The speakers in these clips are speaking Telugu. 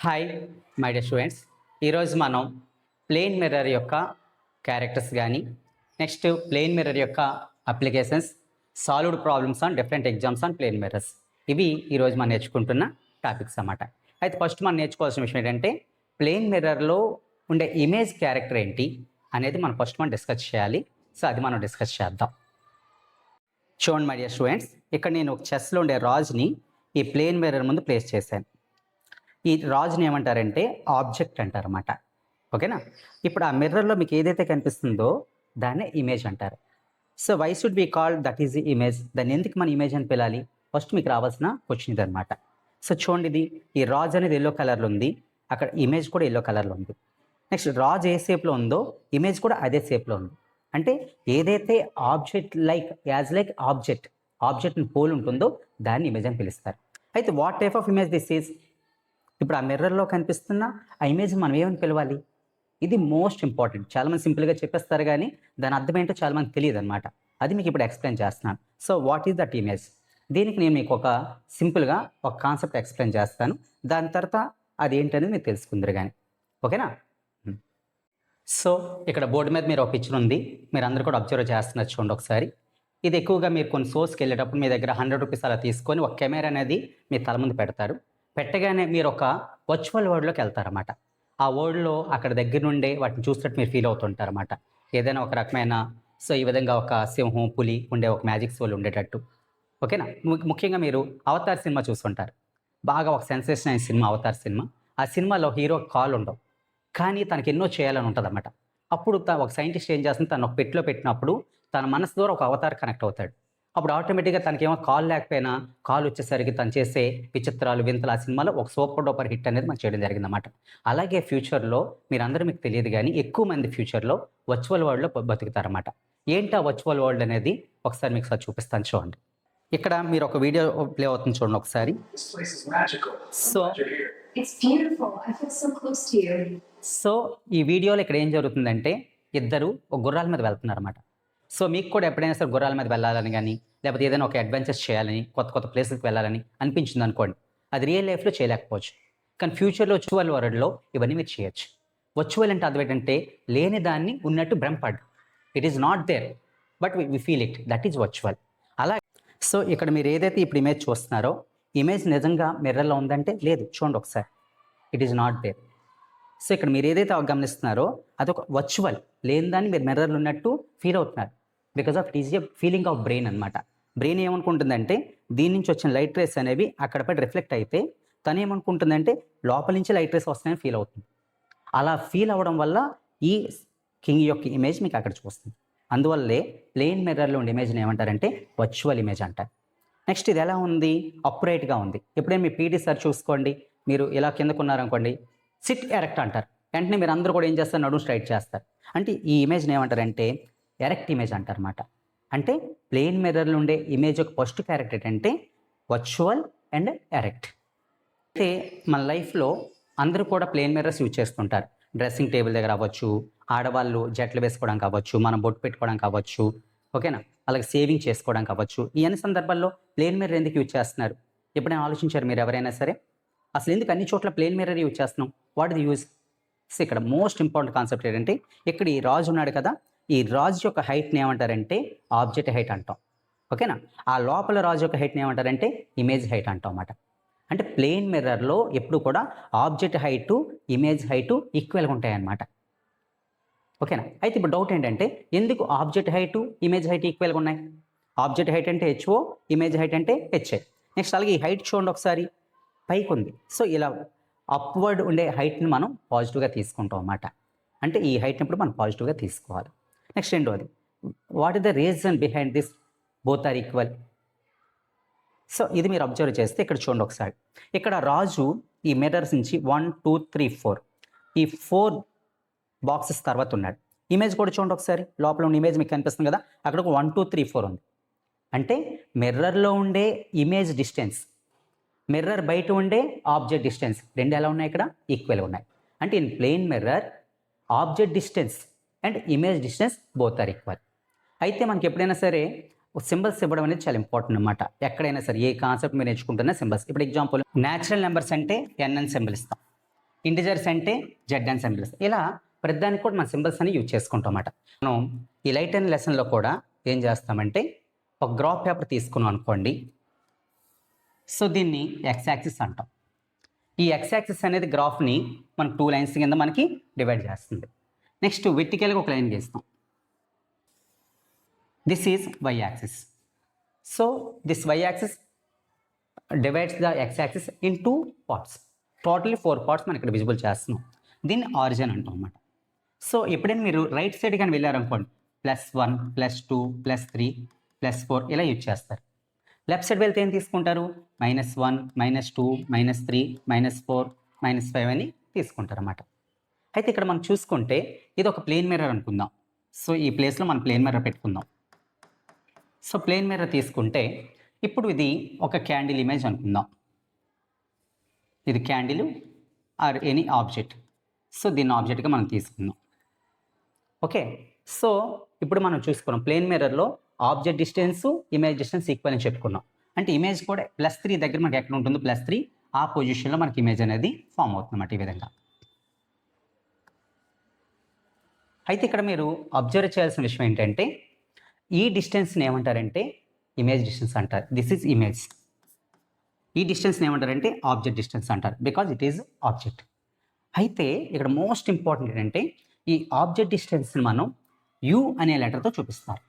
హాయ్ మై డియర్ స్టూడెంట్స్, ఈరోజు మనం ప్లేన్ మిర్రర్ యొక్క క్యారెక్టర్స్ కానీ నెక్స్ట్ ప్లేన్ మిర్రర్ యొక్క applications, solved problems on different exams on plane mirrors, ఇవి ఈరోజు మనం నేర్చుకుంటున్న టాపిక్స్ అన్నమాట. అయితే ఫస్ట్ మనం నేర్చుకోవాల్సిన విషయం ఏంటంటే ప్లేన్ మిర్రర్లో ఉండే ఇమేజ్ క్యారెక్టర్ ఏంటి అనేది మనం డిస్కస్ చేయాలి. సో అది మనం డిస్కస్ చేద్దాం. చూడండి మై డియర్ స్టూడెంట్స్, ఇక్కడ నేను ఒక చెస్లో ఉండే రాజ్ని ఈ ప్లేన్ మిర్రర్ ముందు ప్లేస్ చేశాను. ఈ రాజ్ని ఏమంటారంటే ఆబ్జెక్ట్ అంటారన్నమాట. ఓకేనా? ఇప్పుడు ఆ మిర్రర్లో మీకు ఏదైతే కనిపిస్తుందో దాన్నే ఇమేజ్ అంటారు. So why should be called that is the image? దాన్ని ఎందుకు మన ఇమేజ్ అని పిలాలి? ఫస్ట్ మీకు రావాల్సిన క్వశ్చన్ ఇది అనమాట. సో చూడండి, ఇది ఈ రాజ్ అనేది ఎల్లో కలర్లో ఉంది, అక్కడ ఇమేజ్ కూడా ఎల్లో కలర్లో ఉంది. నెక్స్ట్ రాజ్ ఏ షేప్లో ఉందో ఇమేజ్ కూడా అదే షేప్లో ఉంది. అంటే ఏదైతే ఆబ్జెక్ట్ లైక్ ఆబ్జెక్ట్ని పోల్ ఉంటుందో దాన్ని ఇమేజ్ అని పిలుస్తారు. అయితే what type of image this is? ఇప్పుడు ఆ మిర్రర్లో కనిపిస్తున్న ఆ ఇమేజ్ మనం ఏమని పిలవాలి? ఇది మోస్ట్ ఇంపార్టెంట్. చాలామంది సింపుల్గా చెప్పేస్తారు కానీ దాని అర్థం ఏంటో చాలామంది తెలియదు అనమాట. అది మీకు ఇప్పుడు ఎక్స్ప్లెయిన్ చేస్తున్నాను. So what is that image? దీనికి నేను మీకు సింపుల్గా ఒక కాన్సెప్ట్ ఎక్స్ప్లెయిన్ చేస్తాను. దాని తర్వాత అది ఏంటనేది మీరు తెలుసుకుందరు కానీ. ఓకేనా? సో ఇక్కడ బోర్డు మీద మీరు ఒక పిక్చర్ ఉంది, మీరు అందరూ కూడా అబ్జర్వ్ చేస్తున్నారు. చూడండి ఒకసారి. ఇది ఎక్కువగా మీరు కొన్ని షోస్కి వెళ్ళేటప్పుడు మీ దగ్గర 100 రూపీస్ అలా తీసుకొని ఒక కెమెరా అనేది మీ తల ముందు పెడతారు. పెట్టగానే మీరు ఒక వర్చువల్ వరల్డ్లోకి వెళ్తారన్నమాట. ఆ వరల్డ్లో అక్కడ దగ్గర నుండే వాటిని చూసినట్టు మీరు ఫీల్ అవుతుంటారన్నమాట. ఏదైనా ఒక రకమైన ఈ విధంగా ఒక సింహం, పులి ఉండే ఒక మ్యాజిక్ షోలు ఉండేటట్టు. ఓకేనా? ముఖ్యంగా మీరు అవతార్ సినిమా చూస్తుంటారు. బాగా ఒక సెన్సేషన్ అయిన సినిమా అవతార్ సినిమా. ఆ సినిమాలో హీరో కాళ్ళు ఉండవు, కానీ తనకి ఎన్నో చేయాలని ఉంటుంది అన్నమాట. అప్పుడు ఒక సైంటిస్ట్ ఏం చేస్తుంది, తను ఒక పెట్టిలో పెట్టినప్పుడు తన మనసు ద్వారా ఒక అవతార్ కనెక్ట్ అవుతాడు. అప్పుడు ఆటోమేటిక్గా తనకేమో కాల్ లేకపోయినా కాల్ వచ్చేసరికి తను చేసే విచిత్రాలు వింతలు ఆ సినిమాలో ఒక సూపర్ డూపర్ హిట్ అనేది మనం చేయడం జరిగిందన్నమాట. అలాగే ఫ్యూచర్లో మీరందరూ మీకు తెలియదు కానీ ఎక్కువ మంది ఫ్యూచర్లో వర్చువల్ వరల్డ్లో బతుకుతారన్నమాట. ఏంటి ఆ వర్చువల్ వరల్డ్ అనేది ఒకసారి మీకు చూపిస్తాను. చూడండి, ఇక్కడ మీరు ఒక వీడియో ప్లే అవుతుంది చూడండి ఒకసారి. సో ఈ వీడియోలో ఇక్కడ ఏం జరుగుతుందంటే ఇద్దరు ఒక గుర్రాల మీద వెళ్తున్నారన్నమాట. సో మీకు కూడా ఎప్పుడైనా సరే గుర్రాల మీద వెళ్ళాలని కానీ లేకపోతే ఏదైనా ఒక అడ్వెంచర్స్ చేయాలని కొత్త కొత్త ప్లేసెస్కి వెళ్ళాలని అనిపించింది అనుకోండి. అది రియల్ లైఫ్లో చేయలేకపోవచ్చు, కానీ ఫ్యూచర్లో వర్చువల్ వరల్డ్లో ఇవన్నీ మీరు చేయొచ్చు. వర్చువల్ అంటే అర్థం ఏంటంటే లేని దాన్ని ఉన్నట్టు భ్రమపడ్డు. It is not there but we feel it, that is virtual. అలా సో ఇక్కడ మీరు ఏదైతే ఇప్పుడు ఇమేజ్ చూస్తున్నారో ఇమేజ్ నిజంగా మిర్రర్లో ఉందంటే లేదు. చూడండి ఒకసారి, it is not there. So ఇక్కడ మీరు ఏదైతే గమనిస్తున్నారో అదొక వర్చువల్, లేని దాన్ని మీరు మిర్రర్లో ఉన్నట్టు ఫీల్ అవుతున్నారు. Because of it is a feeling of brain అనమాట. బ్రెయిన్ ఏమనుకుంటుందంటే దీని నుంచి వచ్చిన లైట్ రేస్ అనేవి అక్కడ పడి రిఫ్లెక్ట్ అయితే తను ఏమనుకుంటుందంటే లోపల నుంచి లైట్ రేస్ వస్తాయని ఫీల్ అవుతుంది. అలా ఫీల్ అవ్వడం వల్ల ఈ కింగ్ యొక్క ఇమేజ్ మీకు అక్కడ చూస్తుంది. అందువల్లే ప్లేన్ మిర్రర్లో ఉండే ఇమేజ్ని ఏమంటారంటే వర్చువల్ ఇమేజ్ అంటారు. నెక్స్ట్ ఇది ఎలా ఉంది? అప్రైట్గా ఉంది. ఎప్పుడైనా మీ పీటీ సార్ చూసుకోండి, మీరు ఇలా కిందకున్నారనుకోండి, సిట్ ఎరెక్ట్ అంటారు. వెంటనే మీరు అందరూ కూడా ఏం చేస్తారు? నడుము స్ట్రైట్ చేస్తారు. అంటే ఈ ఇమేజ్ని ఏమంటారంటే ఎరెక్ట్ ఇమేజ్ అంటారన్నమాట. అంటే ప్లేన్ మిర్రర్లో ఉండే ఇమేజ్ యొక్క ఫస్ట్ క్యారెక్టర్ ఏంటంటే వర్చువల్ అండ్ ఎరెక్ట్. అయితే మన లైఫ్లో అందరూ కూడా ప్లేన్ మిర్రర్స్ యూజ్ చేస్తుంటారు. డ్రెస్సింగ్ టేబుల్ దగ్గర అవ్వచ్చు, ఆడవాళ్ళు జట్లు వేసుకోవడం కావచ్చు, మనం బొట్టు పెట్టుకోవడం కావచ్చు, ఓకేనా? అలాగే సేవింగ్ చేసుకోవడం కావచ్చు. ఈ అన్ని సందర్భాల్లో ప్లేన్ మిర్రర్ ఎందుకు యూజ్ చేస్తున్నారు? ఎప్పుడైనా ఆలోచించారు మీరు ఎవరైనా సరే? అసలు ఎందుకు అన్ని చోట్ల ప్లేన్ మిర్రర్ యూజ్ చేస్తున్నాం? What is use? సో ఇక్కడ మోస్ట్ ఇంపార్టెంట్ కాన్సెప్ట్ ఏంటంటే ఇక్కడ ఈ రాజు ఉన్నాడు కదా, ఈ రాజు యొక్క హైట్ని ఏమంటారంటే ఆబ్జెక్ట్ హైట్ అంటాం. ఓకేనా? ఆ లోపల రాజు యొక్క హైట్ని ఏమంటారంటే ఇమేజ్ హైట్ అంటాం అన్నమాట. అంటే ప్లేన్ మిర్రర్లో ఎప్పుడు కూడా ఆబ్జెక్ట్ హైటు ఇమేజ్ హైటు ఈక్వల్గా ఉంటాయన్నమాట. ఓకేనా? అయితే ఇప్పుడు డౌట్ ఏంటంటే ఎందుకు ఆబ్జెక్ట్ హైటు ఇమేజ్ హైట్ ఈక్వల్గా ఉన్నాయి? ఆబ్జెక్ట్ హైట్ అంటే హెచ్ఓ, ఇమేజ్ హైట్ అంటే హెచ్ఐ. నెక్స్ట్ అలాగే ఈ హైట్ చూడండి ఒకసారి, పైకి ఉంది. సో ఇలా అప్వర్డ్ ఉండే హైట్ని మనం పాజిటివ్గా తీసుకుంటాం అన్నమాట. అంటే ఈ హైట్ని ఇప్పుడు మనం పాజిటివ్గా తీసుకోవాలి. నెక్స్ట్ రెండోది, what is the reason behind this both are equal? So ఇది మీరు అబ్జర్వ్ చేస్తే ఇక్కడ చూడండి ఒకసారి. ఇక్కడ రాజు ఈ మిర్రర్స్ నుంచి 1 2 3 4 ఈ 4 బాక్సెస్ తర్వాత ఉన్నాడు. ఇమేజ్ కూడా చూడండి ఒకసారి, లోపల ఉన్న ఇమేజ్ మీకు కనిపిస్తుంది కదా, అక్కడ ఒక 1 2 3 4 ఉంది. అంటే మిర్రర్లో ఉండే ఇమేజ్ డిస్టెన్స్, మిర్రర్ బయట ఉండే ఆబ్జెక్ట్ డిస్టెన్స్ రెండు ఎలా ఉన్నాయి? ఇక్కడ ఈక్వల్గా ఉన్నాయి. అంటే in plane mirror object distance and image distance both are equal. అయితే మనకి ఎప్పుడైనా సరే సింబల్స్ ఇవ్వడం అనేది చాలా ఇంపార్టెంట్ అనమాట. ఎక్కడైనా సరే ఏ కాన్సెప్ట్ మీరు నేర్చుకుంటున్న సింబల్స్. ఇప్పుడు ఎగ్జాంపుల్ న్యాచురల్ నెంబర్స్ అంటే ఎన్ అని సింబల్ ఇస్తాం. ఇంటిజర్స్ అంటే జెడ్ అండ్ సింబల్స్. ఇలా ప్రతిదానికి కూడా మన సింబల్స్ అని యూజ్ చేసుకుంటాం అన్నమాట. మనం ఈ లైట్ అండ్ లెసన్లో కూడా ఏం చేస్తామంటే ఒక గ్రాఫ్ పేపర్ తీసుకున్నాం అనుకోండి. సో దీన్ని ఎక్స్ యాక్సిస్ అంటాం. ఈ ఎక్స్ యాక్సిస్ అనేది గ్రాఫ్ని మనకు 2 లైన్స్ కింద మనకి డివైడ్ చేస్తుంది. నెక్స్ట్ వెర్టికల్గా ఒక లైన్ గీస్తాం. This is Y axis. So this Y axis divides the X axis in 2 parts. Totally 4 parts మనం ఇక్కడ విజిబుల్ చేస్తున్నాం. దీన్ని ఆరిజిన్ అంటాం అన్నమాట. సో ఎప్పుడైనా మీరు రైట్ సైడ్ కానీ వెళ్ళారనుకోండి, +1 +2 +3 +4 ఇలా యూజ్ చేస్తారు. లెఫ్ట్ సైడ్ వెళ్తే ఏం తీసుకుంటారు? -1 -2 -3 -4 -5 అని తీసుకుంటారు అన్నమాట. అయితే ఇక్కడ మనం చూసుకుంటే ఇది ఒక ప్లేన్ మిర్రర్ అనుకుందాం. సో ఈ ప్లేస్లో మనం ప్లేన్ మిర్రర్ పెట్టుకుందాం. సో ప్లేన్ మిర్రర్ తీసుకుంటే ఇప్పుడు ఇది ఒక క్యాండిల్ ఇమేజ్ అనుకుందాం. ఇది candle or any object. So దీన్ని ఆబ్జెక్ట్గా మనం తీసుకుందాం. ఓకే, సో ఇప్పుడు మనం చూసుకున్నాం ప్లేన్ మిర్రర్లో object distance, image distance equal అని చెప్పుకున్నాం. అంటే ఇమేజ్ కూడా +3 దగ్గర మనకి ఎక్కడ ఉంటుందో +3 ఆ పొజిషన్లో మనకి ఇమేజ్ అనేది ఫామ్ అవుతుంది అన్నమాట. ఈ విధంగా. అయితే ఇక్కడ మీరు అబ్జర్వ్ చేయాల్సిన విషయం ఏంటంటే ఈ డిస్టెన్స్ని ఏమంటారంటే ఇమేజ్ డిస్టెన్స్ అంటారు. This is image. ఈ డిస్టెన్స్ని ఏమంటారంటే ఆబ్జెక్ట్ డిస్టెన్స్ అంటారు, బికాజ్ ఇట్ ఈజ్ ఆబ్జెక్ట్. అయితే ఇక్కడ మోస్ట్ ఇంపార్టెంట్ ఏంటంటే ఈ ఆబ్జెక్ట్ డిస్టెన్స్ని మనం యూ అనే లెటర్తో చూపిస్తారు.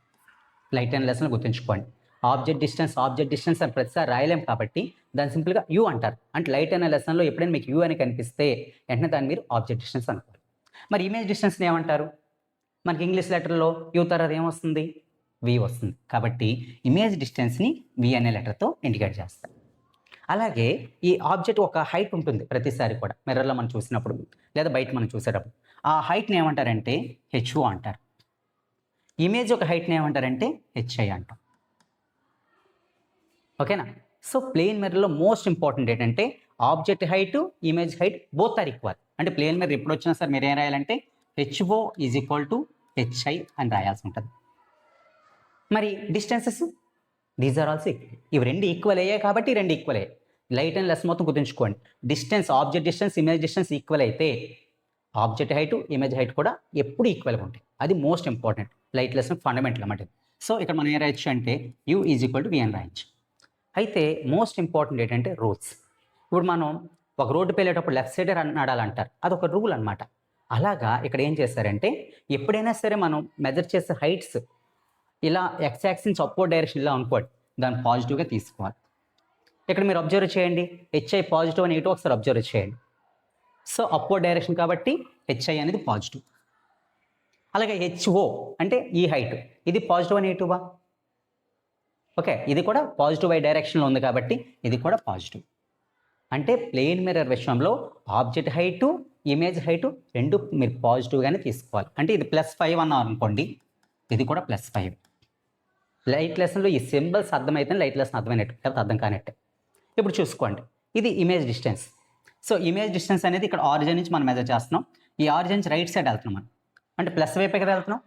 లైట్ అండ్ లెసన్ గుర్తుంచుకోండి. ఆబ్జెక్ట్ డిస్టెన్స్ అని ప్రతిసారి రాయలేం కాబట్టి దాన్ని సింపుల్గా యూ అంటారు. అంటే లైట్ అండ్ లెసన్లో ఎప్పుడైనా మీకు యూ అని కనిపిస్తే వెంటనే దాన్ని మీరు ఆబ్జెక్ట్ డిస్టెన్స్ అనుకోరు. మరి ఇమేజ్ డిస్టెన్స్ని ఏమంటారు? మనకి ఇంగ్లీష్ లెటర్లో యూ తర్వాత ఏమొస్తుంది? వి వస్తుంది. కాబట్టి ఇమేజ్ డిస్టెన్స్ని వి అనే లెటర్తో ఇండికేట్ చేస్తారు. అలాగే ఈ ఆబ్జెక్ట్ ఒక హైట్ ఉంటుంది ప్రతిసారి కూడా మిర్రర్లో మనం చూసినప్పుడు లేదా బయట మనం చూసేటప్పుడు. ఆ హైట్ని ఏమంటారంటే హెచ్ఓ అంటారు. ఇమేజ్ ఒక హైట్ని ఏమంటారంటే హెచ్ఐ అంటాం. ఓకేనా? సో ప్లేన్ మిర్రర్లో మోస్ట్ ఇంపార్టెంట్ ఏంటంటే object height, image height both are equal. అంటే ప్లేన్ మిర్రర్ ఎప్పుడు వచ్చినా సరే మీరు ఏం రాయాలంటే HO is equal to HI అని రాయాల్సి ఉంటుంది. మరి distances these are also equal. ఇవి రెండు ఈక్వల్ అయ్యాయి కాబట్టి రెండు ఈక్వల్ అయ్యాయి. లైట్ అండ్ లెస్ మొత్తం గుర్తుంచుకోండి. Distance, object distance, image distance equal అయితే ఆబ్జెక్ట్ హైట్, ఇమేజ్ హైట్ కూడా ఎప్పుడు ఈక్వల్గా ఉంటాయి. అది most important light lesson fundamental అన్నమాట. సో ఇక్కడ మనం ఏం రాయొచ్చు అంటే you is equal to V అని రాయొచ్చు. అయితే మోస్ట్ ఇంపార్టెంట్ ఏంటంటే రూల్స్. ఇప్పుడు మనం ఒక రోడ్డు వెళ్ళేటప్పుడు లెఫ్ట్ సైడ్ నడాలంటారు, అదొక రూల్ అనమాట. అలాగా ఇక్కడ ఏం చేస్తారంటే ఎప్పుడైనా సరే మనం మెజర్ చేసే హైట్స్ ఇలా ఎక్స్ యాక్సిస్ అప్వర్డ్ డైరెక్షన్ ఇలా అనుకోండి, దాన్ని పాజిటివ్గా తీసుకోవాలి. ఇక్కడ మీరు అబ్జర్వ్ చేయండి, హెచ్ఐ పాజిటివ్ అని నెగిటివ్ ఒకసారి అబ్జర్వ్ చేయండి. సో అప్వర్డ్ డైరెక్షన్ కాబట్టి హెచ్ఐ అనేది పాజిటివ్. అలాగే హెచ్ఓ అంటే ఈ హైట్, ఇది పాజిటివ్ అని నెగిటివా? ఓకే, ఇది కూడా పాజిటివ్ వై డైరెక్షన్లో ఉంది కాబట్టి ఇది కూడా పాజిటివ్. అంటే ప్లేన్ మిర్రర్ విషయంలో ఆబ్జెక్ట్ హైటు, ఇమేజ్ హైటు రెండు మీరు పాజిటివ్గానే తీసుకోవాలి. అంటే ఇది +5 అన్నారు అనుకోండి, ఇది కూడా +5. లైట్ లెసన్లో ఈ సింబల్స్ అర్థమైతే లైట్ లెసన్ అర్థమైనట్టు, లేకపోతే అర్థం కానట్టే. ఇప్పుడు చూసుకోండి, ఇది image distance. So image distance అనేది ఇక్కడ ఆరిజిన్ నుంచి మనం మెజర్ చేస్తున్నాం. ఈ ఆరిజిన్ నుంచి రైట్ సైడ్ వెళ్తున్నాం మనం, అంటే ప్లస్ వైపు కదా వెళ్తున్నాం.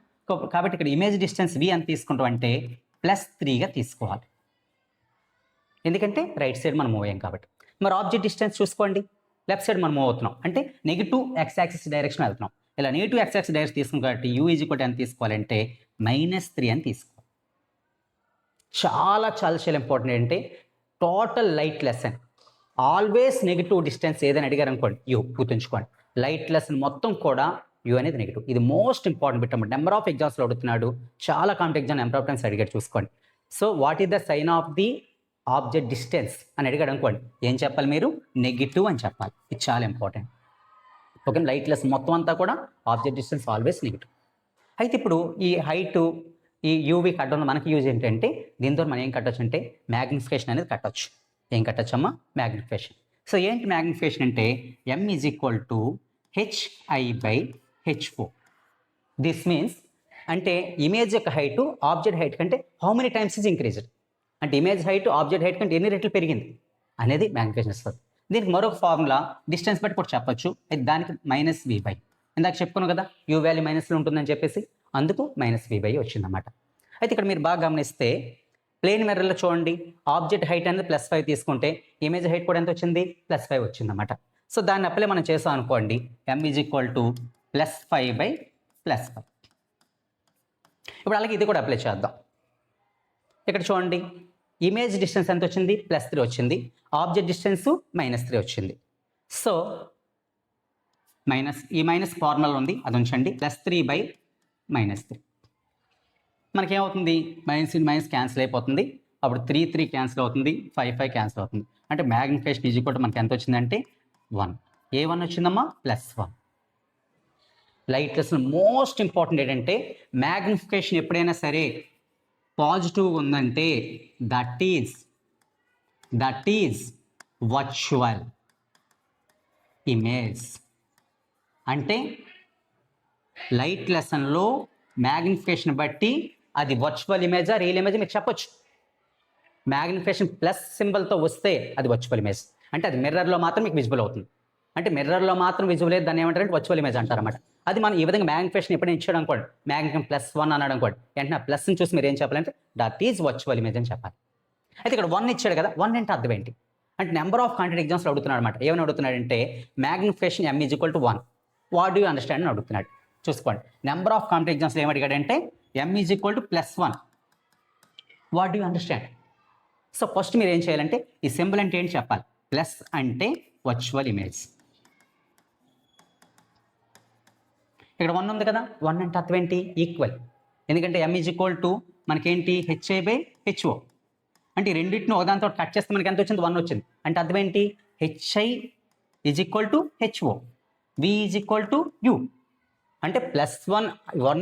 కాబట్టి ఇక్కడ ఇమేజ్ డిస్టెన్స్ వి అని తీసుకుంటాం అంటే +3గా తీసుకోవాలి, ఎందుకంటే రైట్ సైడ్ మనం మూవ్ అయ్యాం కాబట్టి. మరి ఆబ్జెక్ట్ డిస్టెన్స్ చూసుకోండి, లెఫ్ట్ సైడ్ మనం మూవ్ అవుతున్నాం అంటే నెగిటివ్ ఎక్స్ యాక్సిస్ డైరెక్షన్ వెళ్తున్నాం. ఇలా నెగిటివ్ ఎక్స్ యాక్సిస్ డైరెక్షన్ తీసుకున్నాం కాబట్టి యూ ఈజ్ ఈక్వల్ టు ఎంత తీసుకోవాలంటే -3 అని తీసుకోవాలి. చాలా చాలా చాలా ఇంపార్టెంట్ ఏంటంటే total light lesson always negative distance ఏదైనా అడిగారు అనుకోండి యూ గుర్తుంచుకోండి. లైట్ లెసన్ మొత్తం కూడా యూ అనేది నెగిటివ్. ఇది మోస్ట్ ఇంపార్టెంట్ బిట్ అన్నమాట. నెంబర్ ఆఫ్ ఎగ్జామ్స్లో అడుగుతున్నాడు, చాలా competitive exam number of times అడిగాడు చూసుకోండి. So what is the sign of the object distance అని అడిగాడు అనుకోండి, ఏం చెప్పాలి మీరు? నెగిటివ్ అని చెప్పాలి. ఇది చాలా ఇంపార్టెంట్. ఓకే, లైట్ లెసన్ మొత్తం అంతా కూడా ఆబ్జెక్ట్ డిస్టెన్స్ ఆల్వేస్ నెగిటివ్. అయితే ఇప్పుడు ఈ హైటు, ఈ యూవి కట్టడం మనకి యూజ్ ఏంటంటే దీంతో మనం ఏం కట్టొచ్చు అంటే మ్యాగ్నిఫికేషన్ అనేది కట్టొచ్చు. ఏం కట్టొచ్చమ్మా? మ్యాగ్నిఫికేషన్. సో ఏంటి మ్యాగ్నిఫికేషన్ అంటే m is equal to HI/H4. This means అంటే ఇమేజ్ యొక్క హైటు ఆబ్జెక్ట్ హైట్ కంటే how many times is increased, అంటే ఇమేజ్ హైట్ ఆబ్జెక్ట్ హైట్ కంటే ఎన్ని రెట్లు పెరిగింది అనేది మ్యాగ్నిఫికేషన్ ఇస్తుంది. దీనికి మరొక ఫార్ములా డిస్టెన్స్ బట్టి కూడా చెప్పొచ్చు. అయితే దానికి -v/, ఇందాక చెప్పుకున్నాం కదా యూ వాల్యూ మైనస్లో ఉంటుందని చెప్పేసి, అందుకు -v/, వచ్చిందన్నమాట. అయితే ఇక్కడ మీరు బాగా గమనిస్తే ప్లేన్ మిర్రర్లో చూడండి, ఆబ్జెక్ట్ హైట్ అనేది +5 తీసుకుంటే ఇమేజ్ హైట్ కూడా ఎంత వచ్చింది? +5 వచ్చిందన్నమాట. సో దాన్ని అప్లై మనం చేసాం అనుకోండి, m ఈజ్ ఈక్వల్ టు +5/+5. ఇప్పుడు అలాగే ఇది కూడా అప్లై చేద్దాం. ఇక్కడ చూడండి, ఇమేజ్ డిస్టెన్స్ ఎంత వచ్చింది? +3 వచ్చింది. ఆబ్జెక్ట్ డిస్టెన్స్ -3 వచ్చింది. సో ఈ మైనస్ ఫార్ములా ఉంది, అది ఉంచండి. +3/-3 మనకేమవుతుంది? మైనస్ క్యాన్సిల్ అయిపోతుంది. అప్పుడు 3 క్యాన్సిల్ అవుతుంది, 5 క్యాన్సిల్ అవుతుంది. అంటే మ్యాగ్నిఫికేషన్ ఈజ్ ఈక్వల్ టు మనకి ఎంత వచ్చిందంటే 1. ఏ 1 వచ్చిందమ్మా? +1. లైట్ లెసన్ మోస్ట్ ఇంపార్టెంట్ ఏంటంటే, మ్యాగ్నిఫికేషన్ ఎప్పుడైనా సరే పాజిటివ్ ఉందంటే దట్ ఈజ్ వర్చువల్ ఇమేజ్. అంటే లైట్ లెసన్లో మ్యాగ్నిఫికేషన్ బట్టి అది వర్చువల్ ఇమేజా రియల్ ఇమేజ్ మీరు చెప్పొచ్చు. మ్యాగ్నిఫికేషన్ ప్లస్ సింబల్తో వస్తే అది వర్చువల్ ఇమేజ్, అంటే అది మిర్రర్లో మాత్రం మీకు విజిబుల్ అవుతుంది. అంటే మిర్రర్లో మాత్రం విజిబుల్ అయితే దాన్ని ఏమంటారంటే వర్చువల్ ఇమేజ్ అంటారన్నమాట. అది మనం ఈ విధంగా మ్యాగ్నిఫికేషన్ ఎప్పుడైనా ఇచ్చాడు అనుకోండి, మ్యాగ్నిఫికేషన్ +1 అన్నాడు అనుకోండి, వెంటనే ప్లస్ని చూసి మీరు ఏం చెప్పాలంటే దట్ ఈజ్ వర్చువల్ ఇమేజ్ అని చెప్పాలి. అయితే ఇక్కడ 1 ఇచ్చాడు కదా, 1 అంటే అర్థం ఏంటి? అంటే నెంబర్ ఆఫ్ కాంటెంట్ ఎగ్జామ్స్లో అడుగుతున్నాడు అనమాట. ఏమని అడుగుతున్నాడంటే magnification m is equal to 1, what do you understand అని అడుగుతున్నాడు. చూసుకోండి, నెంబర్ ఆఫ్ కాంటెంట్ ఎగ్జామ్స్లో ఏం అడిగాడంటే m is equal to +1, what do you understand. So first మీరు ఏం చేయాలంటే ఈ సింబల్ అంటే ఏంటి చెప్పాలి. ప్లస్ అంటే వర్చువల్ ఇమేజ్. ఇక్కడ 1 ఉంది కదా, 1 అంటే అర్థం ఏంటి? ఈక్వల్. ఎందుకంటే m ఈజ్ ఈక్వల్ టు మనకేంటి? HI/HO. అంటే ఈ రెండింటిని ఒకదానితో కట్ చేస్తే మనకి ఎంత వచ్చింది? 1 వచ్చింది. అంటే అర్థం ఏంటి? HI is equal to HO, V is equal to U. అంటే +1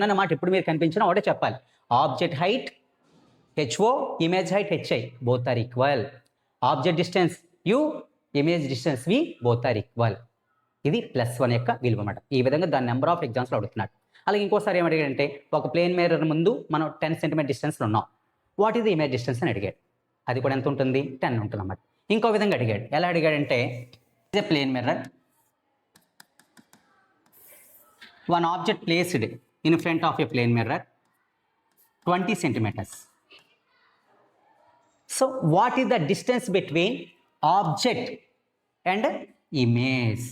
అన్నమాట ఎప్పుడు మీరు కనిపించినా ఒకటే చెప్పాలి. Object height HO, image height HI, both are equal. Object distance U, image distance V, both are equal. ఇది +1 యొక్క విలువ అన్నమాట. ఈ విధంగా దాని నెంబర్ ఆఫ్ ఎగ్జామ్స్లో అడుగుతున్నాడు. అలాగే ఇంకోసారి ఏమడిగాడంటే, ఒక ప్లేన్ మిర్రర్ ముందు మనం 10 సెంటీమీటర్ డిస్టెన్స్లో ఉన్నాం, what is the image distance అని అడిగాడు. అది కూడా ఎంత ఉంటుంది? 10 ఉంటుంది అన్నమాట. ఇంకో విధంగా అడిగాడు. ఎలా అడిగాడంటే, is a plane mirror, one object placed in front of a plane mirror 20 centimetres. So what is the distance between object and image?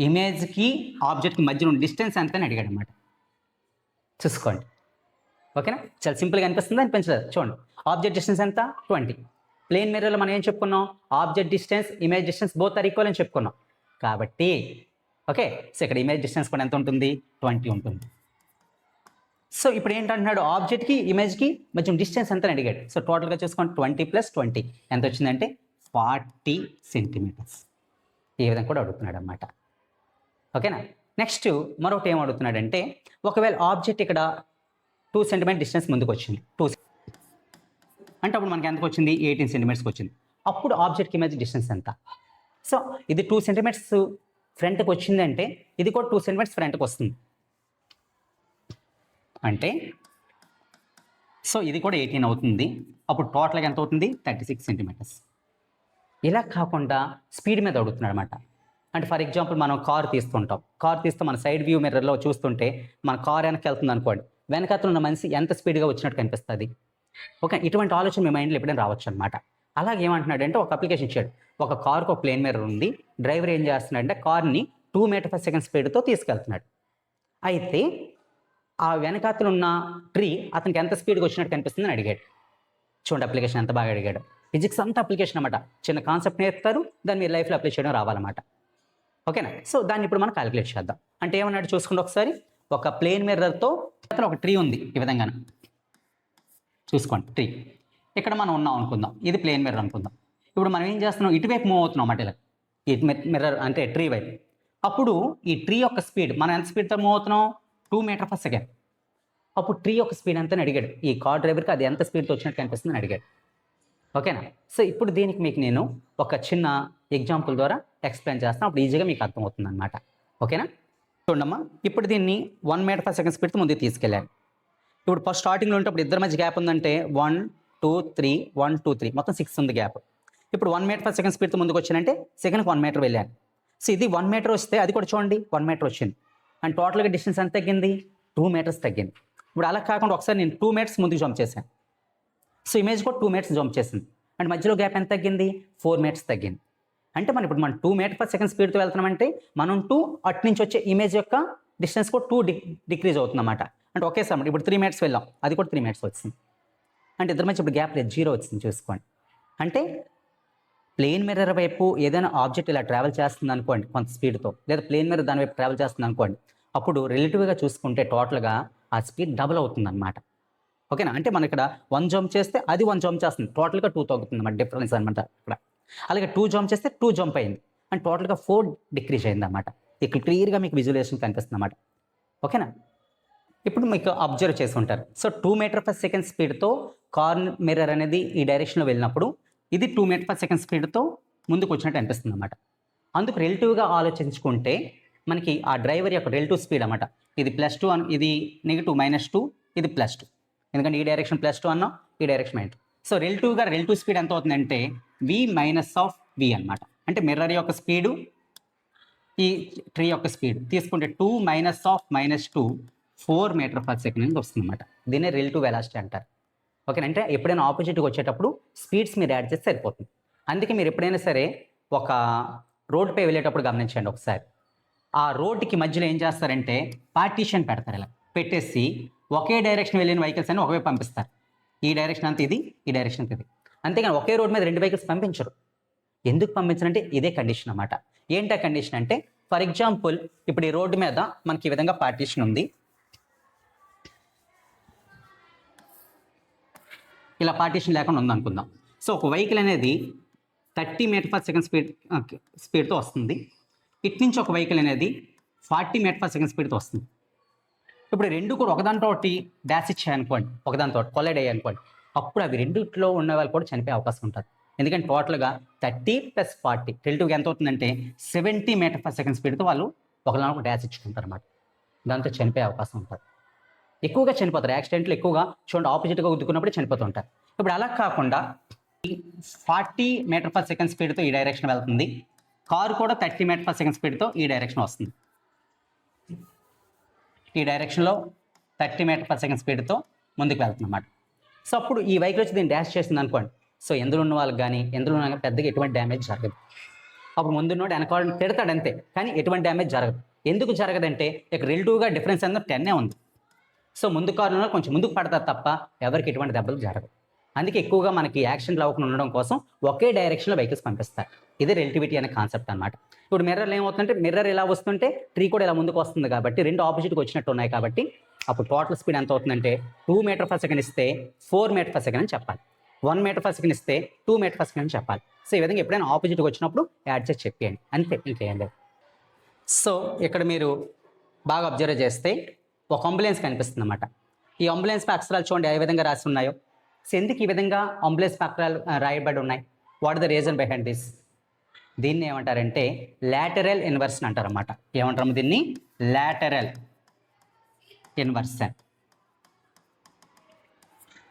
ఇమేజ్కి ఆబ్జెక్ట్కి మధ్య ఉన్న డిస్టెన్స్ ఎంత అని అడిగాడు అనమాట. చూసుకోండి, ఓకేనా? చాలా సింపుల్గా అనిపిస్తుంది, అనిపించలేదు. చూడండి, ఆబ్జెక్ట్ డిస్టెన్స్ ఎంత? 20. ప్లేన్ మిర్రర్లో మనం ఏం చెప్పుకున్నాం? Object distance, image distance both are equal అని చెప్పుకున్నాం. కాబట్టి ఓకే, సో ఇక్కడ ఇమేజ్ డిస్టెన్స్ కూడా ఎంత ఉంటుంది? 20 ఉంటుంది. సో ఇప్పుడు ఏంటంటున్నాడు? ఆబ్జెక్ట్కి ఇమేజ్కి మధ్య డిస్టెన్స్ ఎంత అని అడిగాడు. సో టోటల్గా చూసుకోండి, 20 + 20 ఎంత వచ్చిందంటే 40 సెంటీమీటర్స్. ఈ విధంగా కూడా అడుగుతున్నాడు అన్నమాట. ఓకేనా? నెక్స్ట్ మరొకటి ఏం అడుగుతున్నాడంటే, ఒకవేళ ఆబ్జెక్ట్ ఇక్కడ 2 సెంటీమీటర్ డిస్టెన్స్ ముందుకు వచ్చింది, అంటే అప్పుడు మనకి ఎంతకు వచ్చింది? 18 సెంటీమీటర్స్కి వచ్చింది. అప్పుడు ఆబ్జెక్ట్కి ఇమేజ్ డిస్టెన్స్ ఎంత? సో ఇది 2 సెంటీమీటర్స్ ఫ్రంట్కి వచ్చిందంటే ఇది కూడా 2 సెంటీమీటర్స్ ఫ్రంట్కి వస్తుంది. అంటే సో ఇది కూడా 18 అవుతుంది. అప్పుడు టోటల్గా ఎంత అవుతుంది? 36 సెంటీమీటర్స్. ఇలా కాకుండా స్పీడ్ మీద అడుగుతున్నాడు అనమాట. అంటే ఫర్ ఎగ్జాంపుల్ మనం కార్ తీస్తుంటాం, కార్ తీస్తే మన సైడ్ వ్యూ మిర్రర్లో చూస్తుంటే మన కార్ వెనక్కి వెళ్తుంది అనుకోండి, వెనకాతల ఉన్న మనిషి ఎంత స్పీడ్గా వచ్చినట్టు కనిపిస్తుంది. ఓకే, ఇటువంటి ఆలోచన మీ మైండ్లో ఎప్పుడైనా రావచ్చు అనమాట. అలాగే ఏమంటున్నాడంటే, ఒక అప్లికేషన్ ఇచ్చాడు. ఒక కార్కు ఒక ప్లేన్ మిర్రర్ ఉంది, డ్రైవర్ ఏం చేస్తున్నాడంటే కార్ని 2 మీటర్/సెకండ్ స్పీడ్తో తీసుకెళ్తున్నాడు. అయితే ఆ వెనకాతలు ఉన్న ట్రీ అతనికి ఎంత స్పీడ్గా వచ్చినట్టు కనిపిస్తుందని అడిగాడు. చూడండి అప్లికేషన్ ఎంత బాగా అడిగాడు. ఫిజిక్స్ అంతా అప్లికేషన్ అనమాట. చిన్న కాన్సెప్ట్ నేర్పుతారు, దాన్ని మీరు లైఫ్లో అప్లై చేయడం రావాలన్నమాట. ఓకేనా? సో దాన్ని ఇప్పుడు మనం క్యాలిక్యులేట్ చేద్దాం. అంటే ఏమన్నాడు చూసుకోండి ఒకసారి. ఒక ప్లేన్ మిర్రర్తో ఒక ట్రీ ఉంది, ఈ విధంగా చూసుకోండి. ట్రీ ఇక్కడ మనం ఉన్నాం అనుకుందాం, ఇది ప్లేన్ మిర్రర్ అనుకుందాం. ఇప్పుడు మనం ఏం చేస్తున్నాం? ఇటువైపు మూవ్ అవుతున్నాం అన్నమాట. ఇలా ఈ మిర్రర్ అంటే ట్రీ వైపు. అప్పుడు ఈ ట్రీ యొక్క స్పీడ్ మనం ఎంత స్పీడ్తో మూవ్ అవుతున్నాం? 2 మీటర్/సెకండ్. అప్పుడు ట్రీ యొక్క స్పీడ్ ఎంత అని అడిగాడు. ఈ కార్ డ్రైవర్కి అది ఎంత స్పీడ్తో వచ్చినట్టు కనిపిస్తుందని అడిగాడు. ఓకేనా? సో ఇప్పుడు దీనికి మీకు నేను ఒక చిన్న ఎగ్జాంపుల్ ద్వారా ఎక్స్ప్లెయిన్ చేస్తాను, అప్పుడు ఈజీగా మీకు అర్థమవుతుంది అనమాట. ఓకేనా? చూడమ్మా, ఇప్పుడు దీన్ని 1 మీటర్/సెకండ్ స్పీడ్తో ముందుకు తీసుకెళ్ళాను. ఇప్పుడు ఫస్ట్ స్టార్టింగ్లో ఉంటే ఇద్దరి మధ్య గ్యాప్ ఉందంటే 1 2 3 1 2 3 మొత్తం 6 ఉంది గ్యాప్. ఇప్పుడు 1 మీటర్/సెకండ్ స్పీడ్తో ముందుకు వచ్చానంటే సెకండ్కి 1 మీటర్ వెళ్ళాను. సో ఇది 1 మీటర్ వస్తే అది కూడా చూడండి 1 మీటర్ వచ్చింది. అండ్ టోటల్గా డిస్టెన్స్ ఎంత తగ్గింది? 2 మీటర్స్ తగ్గింది. ఇప్పుడు అలా కాకుండా ఒకసారి నేను 2 మీటర్స్ ముందుకు జంప్ చేశాను. సో ఇమేజ్ కూడా 2 మీటర్స్ జంప్ చేసింది. అండ్ మధ్యలో గ్యాప్ ఎంత తగ్గింది? 4 మీటర్స్ తగ్గింది. అంటే మనం ఇప్పుడు మనం 2 మీటర్ పర్ సెకండ్ స్పీడ్తో వెళ్తున్నామంటే మనం 2 అటు నుంచి వచ్చే ఇమేజ్ యొక్క డిస్టెన్స్ కూడా 2 డిక్రీజ్ అవుతుందన్నమాట. అంటే ఒకేసారి ఇప్పుడు 3 మీటర్స్ వెళ్ళాం, అది కూడా 3 మీటర్స్ వచ్చింది. అంటే ఇద్దరి మధ్య ఇప్పుడు గ్యాప్ లేదు, 0 వచ్చింది చూసుకోండి. అంటే ప్లేన్ మిర్రర్ వైపు ఏదైనా ఆబ్జెక్ట్ ఇలా ట్రావెల్ చేస్తుంది అనుకోండి కొంత స్పీడ్తో, లేదా ప్లేన్ మిర్రర్ దాని వైపు ట్రావెల్ చేస్తుంది అనుకోండి, అప్పుడు రిలేటివ్గా చూసుకుంటే టోటల్గా ఆ స్పీడ్ డబుల్ అవుతుంది అనమాట. ఓకేనా? అంటే మనం ఇక్కడ 1 జంప్ చేస్తే అది 1 జంప్ చేస్తుంది, టోటల్గా 2 తగ్గుతుంది అన్నమాట, డిఫరెన్స్ అనమాట ఇక్కడ. అలాగే 2 జంప్ చేస్తే 2 జంప్ అయింది, అండ్ టోటల్గా 4 డిక్రీజ్ అయింది అనమాట. ఇక్కడ క్లియర్గా మీకు విజువలైజేషన్ కనిపిస్తుంది అన్నమాట. ఓకేనా? ఇప్పుడు మీకు అబ్జర్వ్ చేసి ఉంటారు. సో 2 మీటర్ పర్ సెకండ్ స్పీడ్తో కార్ మిర్రర్ అనేది ఈ డైరెక్షన్లో వెళ్ళినప్పుడు ఇది 2 మీటర్ పర్ సెకండ్ స్పీడ్తో ముందుకు వచ్చినట్టు అనిపిస్తుంది అన్నమాట. అందుకు రిలేటివ్గా ఆలోచించుకుంటే మనకి ఆ డ్రైవర్ యొక్క రిలేటివ్ స్పీడ్ అన్నమాట. ఇది +2 ఇది నెగిటివ్ -2, ఇది +2. ఎందుకంటే ఈ డైరెక్షన్ +2 అన్నాం, ఈ డైరెక్షన్ -2. సో రిలేటివ్ స్పీడ్ ఎంత అవుతుందంటే v - v అనమాట. అంటే మిర్రర్ యొక్క స్పీడు, ఈ ట్రీ యొక్క స్పీడ్ తీసుకుంటే 2 - -2 4 మీటర్ పర్ సెకండ్ అనేది వస్తుంది అనమాట. దీన్నే రిలేటివ్ వెలాసిటీ అంటారు. ఓకే, అంటే ఎప్పుడైనా ఆపోజిట్గా వచ్చేటప్పుడు స్పీడ్స్ మీరు యాడ్ చేస్తే సరిపోతుంది. అందుకే మీరు ఎప్పుడైనా సరే ఒక రోడ్డుపై వెళ్ళేటప్పుడు గమనించండి ఒకసారి, ఆ రోడ్డుకి మధ్యలో ఏం చేస్తారంటే పార్టీషన్ పెడతారు. ఇలా పెట్టేసి ఒకే డైరెక్షన్ వెళ్ళిన వెహికల్స్ అని ఒకవైపు పంపిస్తారు. ఈ డైరెక్షన్ అంతా ఇది, ఈ డైరెక్షన్ అంతా ఇది. అంతేగాని ఒకే రోడ్ మీద 2 వెహికల్స్ పంపించరు. ఎందుకు పంపించరంటే ఇదే కండిషన్ అన్నమాట. ఏంటా కండిషన్ అంటే, ఫర్ ఎగ్జాంపుల్ ఇప్పుడు ఈ రోడ్డు మీద మనకి ఈ విధంగా పార్టీషన్ ఉంది, ఇలా పార్టీషన్ లేకుండా ఉందనుకుందాం. సో ఒక వెహికల్ అనేది 30 మీటర్ పర్ సెకండ్ స్పీడ్తో వస్తుంది, ఇటు నుంచి ఒక వెహికల్ అనేది 40 మీటర్ పర్ సెకండ్ స్పీడ్తో వస్తుంది. ఇప్పుడు రెండు కూడా ఒకదాంతో డాష్ ఇచ్చాయనుకోండి, ఒకదాంతో కొలైడ్ అయ్యాయనుకోండి, అప్పుడు అవి రెండిట్లో ఉన్న వాళ్ళు కూడా చనిపోయే అవకాశం ఉంటుంది. ఎందుకంటే టోటల్గా 30 + 40 రిలేటివ్గా ఎంత అవుతుందంటే 70 మీటర్ పర్ సెకండ్ స్పీడ్తో వాళ్ళు ఒకదానికి డాష్ ఇచ్చుకుంటారు అన్నమాట. దాంతో చనిపోయే అవకాశం ఉంటుంది. ఎక్కువగా చనిపోతారు యాక్సిడెంట్లు, ఎక్కువగా చూడండి ఆపోజిట్గా గుద్దుకున్నప్పుడు చనిపోతూ ఉంటారు. ఇప్పుడు అలా కాకుండా 40 మీటర్ పర్ సెకండ్ స్పీడ్తో ఈ డైరెక్షన్ వెళ్తుంది, కారు కూడా 30 మీటర్ పర్ సెకండ్ స్పీడ్తో ఈ డైరెక్షన్ వస్తుంది. ఈ డైరెక్షన్లో 30 మీటర్ పర్ సెకండ్ స్పీడ్తో ముందుకు వెళ్తుంది అన్నమాట. సో అప్పుడు ఈ వెహికల్ వచ్చి దీన్ని డాష్ చేసింది అనుకోండి, సో ఎందులో ఉన్న వాళ్ళకి కానీ ఎందులో ఉన్న పెద్దగా ఎటువంటి డ్యామేజ్ జరగదు. అప్పుడు ముందున్నోడు వెనకాలని తిడతాడు అంతే, కానీ ఎటువంటి డ్యామేజ్ జరగదు. ఎందుకు జరగదంటే ఇక్కడ రిలేటివ్గా డిఫరెన్స్ అనేది 10 ఉంది. సో ముందు కారులో కొంచెం ముందుకు పడతారు తప్ప ఎవరికి ఎటువంటి దెబ్బలు జరగదు. అందుకే ఎక్కువగా మనకి యాక్సిడెంట్లు అవ్వకుండా ఉండడం కోసం ఒకే డైరెక్షన్లో వెహికల్స్ పంపిస్తారు. ఇది రిలేటివిటీ అనే కాన్సెప్ట్ అనమాట. ఇప్పుడు మిర్రర్లు ఏమవుతుందంటే, మిర్రర్ ఇలా వస్తుంటే ట్రీ కూడా ఇలా ముందుకు వస్తుంది కాబట్టి రెండు ఆపోజిట్గా వచ్చినట్టు ఉన్నాయి కాబట్టి అప్పుడు టోటల్ స్పీడ్ ఎంత అవుతుందంటే 2 మీటర్ పర్ సెకండ్ ఇస్తే 4 మీటర్ పర్ సెకండ్ అని చెప్పాలి, 1 మీటర్ పర్ సెకండ్ ఇస్తే 2 మీటర్ పర్ సెకండ్ అని చెప్పాలి. సో ఈ విధంగా ఎప్పుడైనా ఆపోజిట్గా వచ్చినప్పుడు యాడ్ చేసి చెప్పేయండి, అంతే, ఇంకేం లేదు. సో ఇక్కడ మీరు బాగా అబ్జర్వ్ చేస్తే ఒక అంబులెన్స్ కనిపిస్తుంది అన్నమాట. ఈ అంబులెన్స్ పై అక్షరాలు చూడండి ఏ విధంగా రాసి ఉన్నాయో. సో ఎందుకు ఈ విధంగా అంబులెన్స్ పై అక్షరాలు రాయబడి ఉన్నాయి? What the reason behind this? దీన్ని ఏమంటారంటే లాటరల్ ఇన్వర్షన్ అంటారు అన్నమాట. ఏమంటారు దీన్ని? Lateral inversion.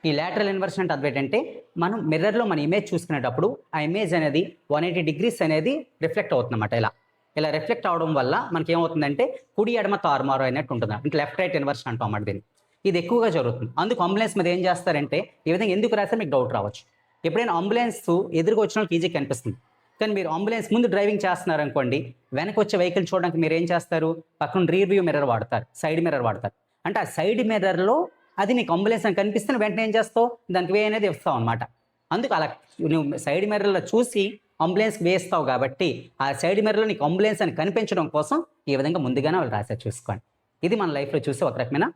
ఈ లాటరల్ ఇన్వర్షన్ అంటే అర్థం ఏంటంటే, మనం మిర్రర్లో మన ఇమేజ్ చూసుకునేటప్పుడు ఆ ఇమేజ్ అనేది 180 డిగ్రీస్ అనేది రిఫ్లెక్ట్ అవుతుంది అన్నమాట. ఇలా రిఫ్లెక్ట్ అవడం వల్ల మనకి ఏమవుతుందంటే కుడి ఎడమ తారుమారు అయినట్టు ఉంటుంది, అంటే లెఫ్ట్ రైట్ ఇన్వర్షన్ అంటాం అన్నమాట దీన్ని. ఇది ఎక్కువగా జరుగుతుంది. అందుకు అంబులెన్స్ మీద ఏం చేస్తారంటే ఈ విధంగా ఎందుకు రాస్తే మీకు డౌట్ రావచ్చు. ఎప్పుడైనా అంబులెన్స్ ఎదురుగా వచ్చిన వాళ్ళకి ఈజీగా కనిపిస్తుంది, కానీ మీరు అంబులెన్స్ ముందు డ్రైవింగ్ చేస్తున్నారు అనుకోండి, వెనక వచ్చే వెహికల్ చూడడానికి మీరు ఏం చేస్తారు, పక్కన రియర్ వ్యూ మిర్రర్ వాడతారు, సైడ్ మిర్రర్ వాడతారు. అంటే ఆ సైడ్ మిర్రర్లో అది నీకు అంబులెన్స్ అని కనిపిస్తే వెంటనే ఏం చేస్తావు, దానికి వే అనేది ఇస్తావు అనమాట. అందుకు అలా నువ్వు సైడ్ మిర్రర్లో చూసి అంబులెన్స్కి వేస్తావు కాబట్టి ఆ సైడ్ మిర్రర్లో నీకు అంబులెన్స్ అని కనిపించడం కోసం ఈ విధంగా ముందుగానే వాళ్ళు రాశారు చూసుకోండి. ఇది మన లైఫ్లో చూసే ఒక రకమైన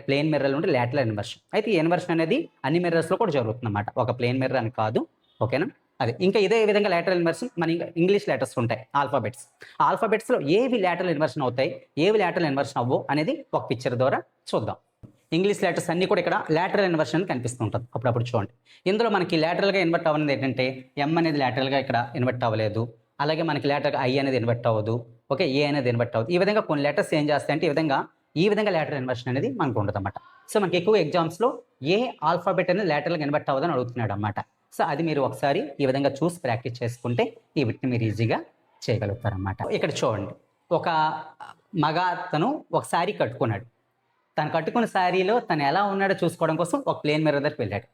ప్లేన్ మిర్రర్లు ఉంటే లాటరల్ ఇన్వర్షన్. అయితే ఈ ఇన్వర్షన్ అనేది అన్ని మిర్రర్స్లో కూడా జరుగుతుంది అన్నమాట, ఒక ప్లేన్ మిర్రర్ అని కాదు. ఓకేనా? అది ఇంకా ఇదే విధంగా లాటరల్ ఇన్వర్షన్ మన ఇంగ్లీష్ లెటర్స్ ఉంటాయి, ఆల్ఫాబెట్స్. ఆల్ఫాబెట్స్లో ఏవి లాటరల్ ఇన్వర్షన్ అవుతాయి, ఏవి లాటరల్ ఇన్వర్షన్ అవ్వవు అనేది ఒక పిక్చర్ ద్వారా చూద్దాం. ఇంగ్లీష్ లెటర్స్ అన్నీ కూడా ఇక్కడ లాటరల్ ఇన్వర్షన్ కనిపిస్తూ ఉంటుంది అప్పుడప్పుడు చూడండి. ఇందులో మనకి లాటరల్గా ఇన్వర్ట్ అవ్వనేది ఏంటంటే ఎం అనేది లాటరల్గా ఇక్కడ ఇన్వర్ట్ అవ్వలేదు, అలాగే మనకి లాటరల్గా ఐ అనేది ఇన్వర్ట్ అవ్వదు, ఓకే, ఏ అనేది ఇన్వర్ట్ అవ్వదు. ఈ విధంగా కొన్ని లెటర్స్ ఏం చేస్తాయంటే ఈ విధంగా లాటరల్ ఇన్వర్షన్ అనేది మనకు ఉంటుంది అన్నమాట. సో మనకి ఎక్కువ ఎగ్జామ్స్లో ఏ ఆల్ఫాబెట్ అనేది లాటరల్గా ఇన్వర్ట్ అవ్వదని అడుగుతున్నాడు అన్నమాట. సో అది మీరు ఒకసారి ఈ విధంగా చూసి ప్రాక్టీస్ చేసుకుంటే ఈ వీటిని మీరు ఈజీగా చేయగలుగుతారన్నమాట. ఇక్కడ చూడండి, ఒక మగ అతను ఒక శారీ కట్టుకున్నాడు. తను కట్టుకున్న శారీలో తను ఎలా ఉన్నాడో చూసుకోవడం కోసం ఒక ప్లేన్ మిర్రర్ దగ్గరికి వెళ్ళాడు.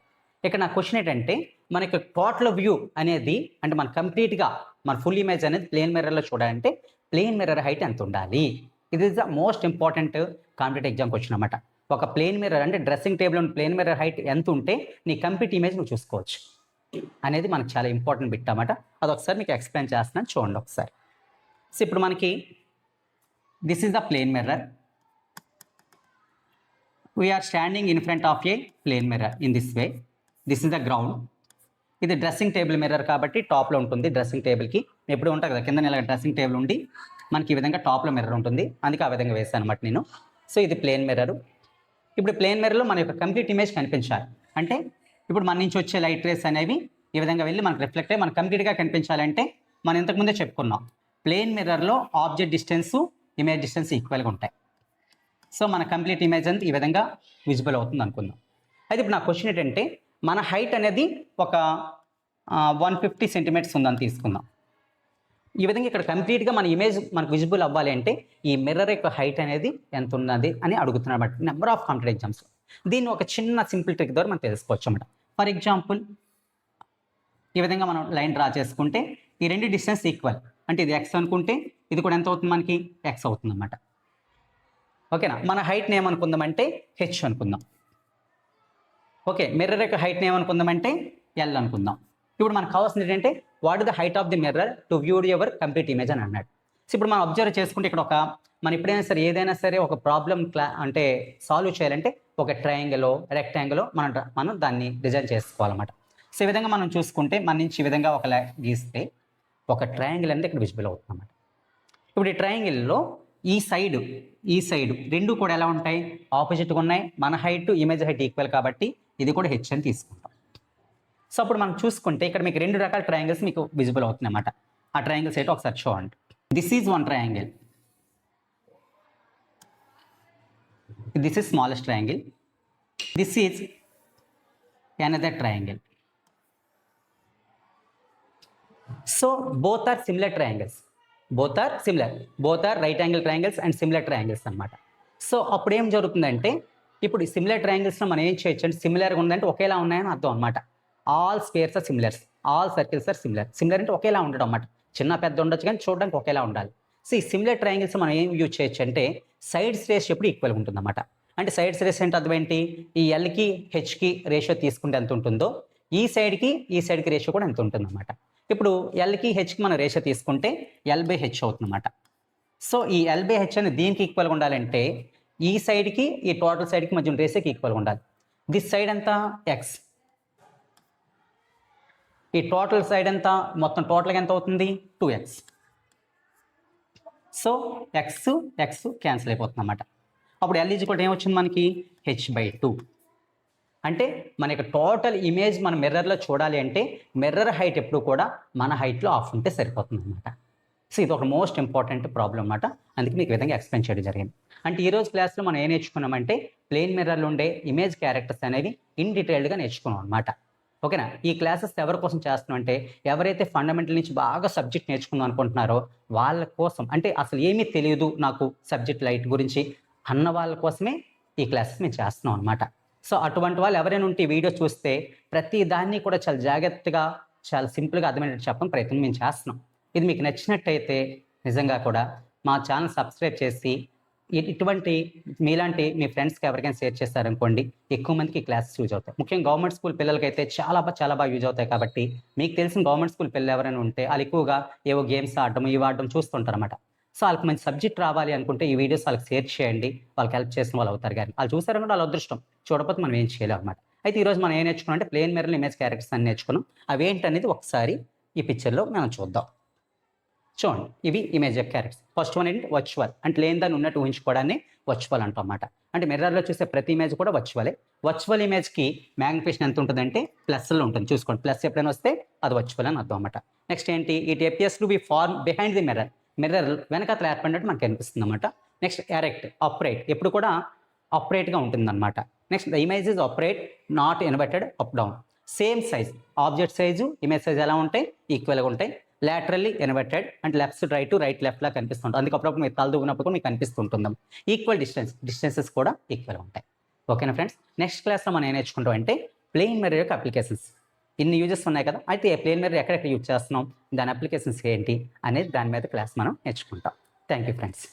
ఇక్కడ నా క్వశ్చన్ ఏంటంటే, మనకి టోటల్ వ్యూ అనేది అంటే మన కంప్లీట్గా మన ఫుల్ ఇమేజ్ అనేది ప్లేన్ మిర్రర్లో చూడాలంటే ప్లేన్ మిర్రర్ హైట్ ఎంత ఉండాలి? ఇది is the most important competitive ఎగ్జామ్కి క్వశ్చన్ అనమాట. ఒక ప్లేన్ మిర్రర్ అంటే డ్రెస్సింగ్ టేబుల్ ఉన్న ప్లేన్ మిర్రర్ హైట్ ఎంత ఉంటే నీ కంప్లీట్ ఇమేజ్ నువ్వు చూసుకోవచ్చు అనేది మనకు చాలా ఇంపార్టెంట్ బిట్ అన్నమాట. అది ఒకసారి మీకు ఎక్స్ప్లెయిన్ చేస్తున్నాను, చూడండి ఒకసారి. సో ఇప్పుడు మనకి this is the plane mirror. We are standing in front of a plane mirror in this way. This is the ground. ఇది డ్రెస్సింగ్ టేబుల్ మిర్రర్ కాబట్టి టాప్లో ఉంటుంది. డ్రెస్సింగ్ టేబుల్కి ఎప్పుడు ఉంటుంది కదా, కింద ఇలా డ్రెస్సింగ్ టేబుల్ ఉండి మనకి ఈ విధంగా టాప్లో మిర్రర్ ఉంటుంది, అందుకే ఆ విధంగా వేసాను అనమాట నేను. సో ఇది ప్లేన్ మిర్రర్. ఇప్పుడు ప్లేన్ మిర్రర్లో మన యొక్క కంప్లీట్ ఇమేజ్ కనిపించాలి అంటే ఇప్పుడు మన నుంచి వచ్చే లైట్ రేస్ అనేవి ఈ విధంగా వెళ్ళి మనకు రిఫ్లెక్ట్ అయ్యి మనకు కంప్లీట్గా కనిపించాలంటే మనం ఇంతకుముందే చెప్పుకున్నాం, ప్లేన్ మిర్రర్లో ఆబ్జెక్ట్ డిస్టెన్సు ఇమేజ్ డిస్టెన్స్ ఈక్వల్గా ఉంటాయి. సో మన కంప్లీట్ ఇమేజ్ అంతా ఈ విధంగా విజిబుల్ అవుతుంది అనుకుందాం. అయితే ఇప్పుడు నా క్వశ్చన్ ఏంటంటే మన హైట్ అనేది ఒక 150 సెంటీమీటర్స్ ఉందని తీసుకుందాం. ఈ విధంగా ఇక్కడ కంప్లీట్గా మన ఇమేజ్ మనకు విజిబుల్ అవ్వాలి అంటే ఈ మిర్రర్ యొక్క హైట్ అనేది ఎంత ఉన్నది అని అడుగుతున్నారు అన్నమాట నెంబర్ ఆఫ్ కాంపిటేటివ్ ఎగ్జామ్స్. దీన్ని ఒక చిన్న సింపుల్ ట్రిక్ ద్వారా మనం తెలుసుకోవచ్చు అన్నమాట. ఫర్ ఎగ్జాంపుల్ ఈ విధంగా మనం లైన్ డ్రా చేసుకుంటే ఈ రెండు డిస్టెన్స్ ఈక్వల్ అంటే ఇది ఎక్స్ అనుకుంటే ఇది కూడా ఎంత అవుతుంది, మనకి ఎక్స్ అవుతుంది అన్నమాట. ఓకేనా. మన హైట్ని ఏమనుకుందామంటే హెచ్ అనుకుందాం. ఓకే, మిర్రర్ యొక్క హైట్ని ఏమనుకుందామంటే ఎల్ అనుకుందాం. ఇప్పుడు మనకు కావాల్సింది ఏంటంటే what is the height of the mirror to view your complete image అని అన్నాడు. సో ఇప్పుడు మనం అబ్జర్వ్ చేసుకుంటే ఇక్కడ మనం ఎప్పుడైనా సరే ఏదైనా సరే ఒక ప్రాబ్లం అంటే సాల్వ్ చేయాలంటే ఒక ట్రయాంగిల్ రెక్టాంగిల్ మనం దాన్ని డిజైన్ చేసుకోవాలన్నమాట. సో ఈ విధంగా మనం చూసుకుంటే మన నుంచి ఈ విధంగా ఒక గీస్తే ఒక ట్రయాంగిల్ అనేది ఇక్కడ విజిబుల్ అవుతుంది అన్నమాట. ఇప్పుడు ఈ ట్రయాంగిల్లో ఈ సైడ్ రెండు కూడా ఎలా ఉంటాయి, ఆపోజిట్గా ఉన్నాయి. మన హైట్ ఇమేజ్ హైట్ ఈక్వల్ కాబట్టి ఇది కూడా హెచ్ అని తీసుకుంటాం. సో అప్పుడు మనం చూసుకుంటే ఇక్కడ మీకు రెండు రకాల ట్రయాంగిల్స్ మీకు విజిబుల్ అవుతుంది అన్నమాట. ఆ ట్రయాంగిల్స్ ఏంటో ఒకసారి చూడండి. This is one triangle, this is smallest triangle, this is another triangle. So both are similar triangles, both are right angle triangles and similar triangles అనమాట. సో అప్పుడు ఏం జరుగుతుందంటే ఇప్పుడు ఈ సిమిలర్ ట్రయాంగిల్స్లో మనం ఏం చేయొచ్చు అంటే సిమిలర్గా ఉందంటే ఒకేలా ఉన్నాయని అర్థం అనమాట. All squares are similars, all circles are similar. Similar అంటే ఒకేలా ఉండడం అన్నమాట, చిన్న పెద్ద ఉండొచ్చు కానీ చూడడానికి ఒకేలా ఉండాలి. సో ఈ సిమిలర్ ట్రయాంగిల్స్ మనం ఏం యూజ్ చేయొచ్చు అంటే సైడ్స్ రేషియో ఎప్పుడు ఈక్వల్గా ఉంటుంది అన్నమాట. అంటే సైడ్స్ రేషియో అంటే అర్థం ఏంటి, ఈ ఎల్కి హెచ్కి రేషియో తీసుకుంటే ఎంత ఉంటుందో ఈ సైడ్కి రేషియో కూడా ఎంత ఉంటుంది అన్నమాట. ఇప్పుడు ఎల్కి హెచ్కి మనం రేషియో తీసుకుంటే L/H అవుతుంది అన్నమాట. సో ఈ L/H అనేది దీనికి ఈక్వల్గా ఉండాలంటే ఈ సైడ్కి ఈ టోటల్ సైడ్కి మధ్య రేషియోకి ఈక్వల్గా ఉండాలి. దిస్ సైడ్ ఎంత ఎక్స్, ఈ టోటల్ సైడ్ ఎంత మొత్తం టోటల్గా ఎంత అవుతుంది 2x. సో ఎక్స్ క్యాన్సిల్ అయిపోతుంది అన్నమాట. అప్పుడు L ఈజ్ కూడా ఏమొచ్చింది మనకి H/2. అంటే మన యొక్క టోటల్ ఇమేజ్ మన మిర్రర్లో చూడాలి అంటే మిర్రర్ హైట్ ఎప్పుడు కూడా మన హైట్లో ఆఫ్ ఉంటే సరిపోతుంది అనమాట. సో ఇది ఒక మోస్ట్ ఇంపార్టెంట్ ప్రాబ్లం అనమాట. అందుకే మీకు విధంగా ఎక్స్ప్లెయిన్ చేయడం జరిగింది. అంటే ఈరోజు క్లాస్లో మనం ఏం నేర్చుకున్నామంటే ప్లేన్ మిర్రర్లో ఉండే ఇమేజ్ క్యారెక్టర్స్ అనేవి ఇన్ డీటెయిల్డ్గా నేర్చుకున్నాం అనమాట. ఓకేనా. ఈ క్లాసెస్ ఎవరి కోసం చేస్తున్నాం అంటే ఎవరైతే ఫండమెంటల్ నుంచి బాగా సబ్జెక్ట్ నేర్చుకుందాం అనుకుంటున్నారో వాళ్ళ కోసం, అంటే అసలు ఏమీ తెలియదు నాకు సబ్జెక్ట్ లైట్ గురించి అన్న వాళ్ళ కోసమే ఈ క్లాసెస్ మేము చేస్తున్నాం అనమాట. సో అటువంటి వాళ్ళు ఎవరైనా ఉంటే ఈ వీడియో చూస్తే ప్రతి దాన్ని కూడా చాలా జాగ్రత్తగా చాలా సింపుల్గా అర్థమయ్యేటట్టు చెప్పడం ప్రయత్నం మేము చేస్తున్నాం. ఇది మీకు నచ్చినట్టయితే నిజంగా కూడా మా ఛానల్ సబ్స్క్రైబ్ చేసి ఇటువంటి మీలాంటి మీ ఫ్రెండ్స్కి ఎవరికైనా షేర్ చేస్తారనుకోండి ఎక్కువ మందికి క్లాసెస్ యూజ్ అవుతాయి. ముఖ్యంగా గవర్నమెంట్ స్కూల్ పిల్లలకైతే చాలా బాగా యూజ్ అవుతాయి. కాబట్టి మీకు తెలిసిన గవర్నమెంట్ స్కూల్ పిల్లలు ఎవరైనా ఉంటే వాళ్ళు ఎక్కువగా ఏవో గేమ్స్ ఆడడం ఇవి ఆడడం చూస్తుంటారు అన్నమాట. సో వాళ్ళకి మంచి సబ్జెక్ట్ రావాలి అనుకుంటే ఈ వీడియోస్ వాళ్ళకి షేర్ చేయండి, వాళ్ళకి హెల్ప్ చేసిన వాళ్ళు అవుతారు. కానీ వాళ్ళు చూసారనుకుంటే వాళ్ళ అదృష్టం, చూడకపోతే మనం ఏం చేయలేం అనమాట. అయితే ఈరోజు మనం ఏం నేర్చుకున్నాం అంటే ప్లేన్ మిర్రర్ ఇమేజ్ క్యారెక్టర్స్ అని నేర్చుకున్నాం. అవి ఏంటనేది ఒకసారి ఈ పిక్చర్లో మనం చూద్దాం. చూడండి, ఇవి ఇమేజ్ క్యారెక్టర్స్. ఫస్ట్ వన్ ఏంటి వర్చువల్, అంటే లేని దాన్ని ఉన్నట్టు ఊహించుకోవడాన్ని వర్చువల్ అంటాం అన్నమాట. అంటే మిర్రర్లో చూసే ప్రతి ఇమేజ్ కూడా వర్చువలే. వర్చువల్ ఇమేజ్కి మ్యాగ్నిఫికేషన్ ఎంత ఉంటుందంటే ప్లస్లో ఉంటుంది. చూసుకోండి, ప్లస్ ఎప్పుడైనా వస్తే అది వర్చువల్ అని అర్థం అన్నమాట. నెక్స్ట్ ఏంటి, it appears to be form behind the mirror, mirror వెనకాతల ఏర్పడినట్టు మనకు కనిపిస్తుంది అన్నమాట. నెక్స్ట్ ఎరెక్ట్, అప్రైట్, ఎప్పుడు కూడా అప్రైట్గా ఉంటుంది అనమాట. Next the image is upright not inverted up down. Same size, object size image size ఎలా ఉంటాయి ఈక్వల్గా ఉంటాయి. లాటరల్లీ ఇన్వర్టెడ్ అంటే లెఫ్ట్ రైట్ రైట్ లెఫ్ట్ లా కనిపిస్తుంటుంది. అందుకే అప్పుడప్పుడు మీరు తల దూగినప్పుడు కూడా మీకు కనిపిస్తుంటుంది. ఈక్వల్ డిస్టెన్సెస్ కూడా ఈక్వల్గా ఉంటాయి. ఓకేనా ఫ్రెండ్స్. నెక్స్ట్ క్లాస్లో మనం ఏం నేర్చుకుంటాం అంటే ప్లేన్ మిర్రర్ యొక్క అప్లికేషన్స్. ఇన్ని యూజెస్ ఉన్నాయి కదా, అయితే ప్లేన్ మిర్రర్ ఎక్కడెక్కడ యూజ్ చేస్తున్నాం, దాని అప్లికేషన్స్ ఏంటి అనేది దాని మీద క్లాస్ మనం నేర్చుకుంటాం. Thank you friends.